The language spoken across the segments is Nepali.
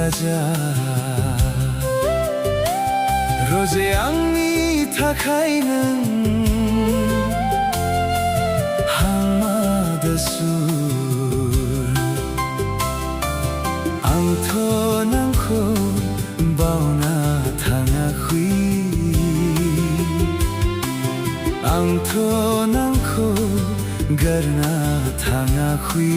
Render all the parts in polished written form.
दाजा रोजे आंनि थाखाय नों हांमा दासुर आंथ' नोंखौ बावना थाङाखै आंथ' नोंखौ गारना थाङाखै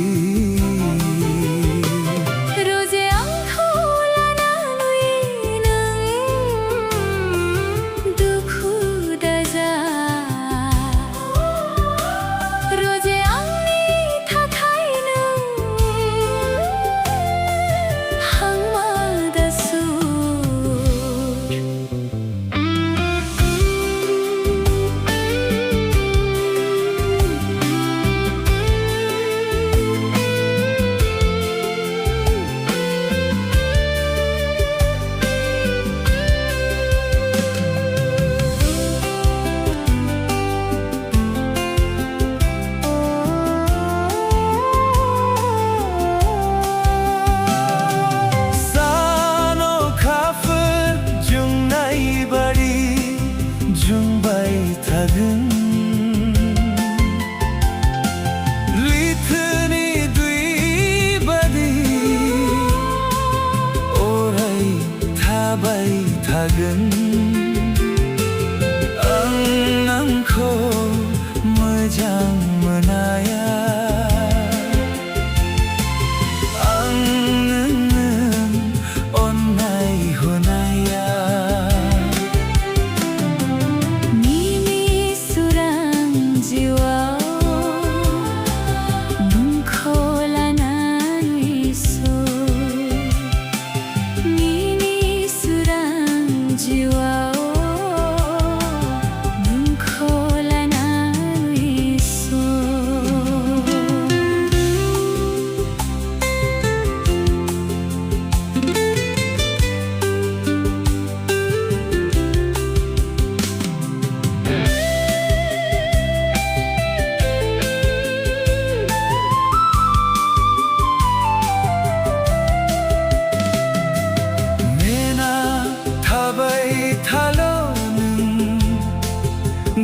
आं नोंखौ मोजां मोनाया आं नोंनो अननाय होनाया मिनिसुरां जिउआव नोंखौ लानानैसो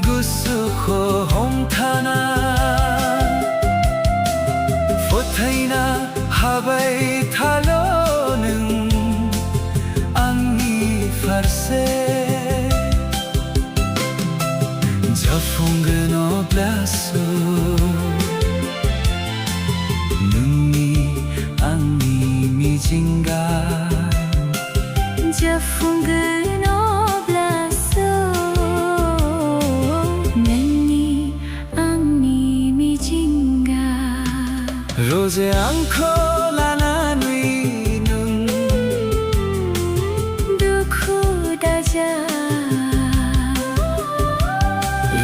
गोसोखौ हमथाना फोथायना हाबाय थाल' नों आंनि फारसे जाफुंगोन अब्लासो नोंनि आंनि मिजिंगा जाफुंगोन रोजे आंखौ लानानै नों दुखु दाजा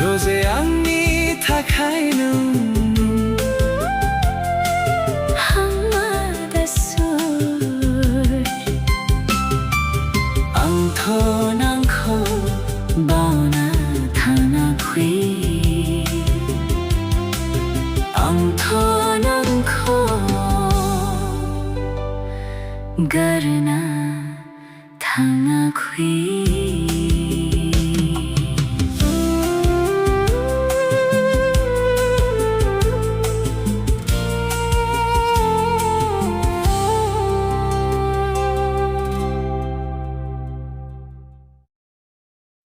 रोजे आंनि थाखाय नों हांमा दासुर आंथ' नोंखौ बावना थाङाखै आंथ' गारना थाङाखै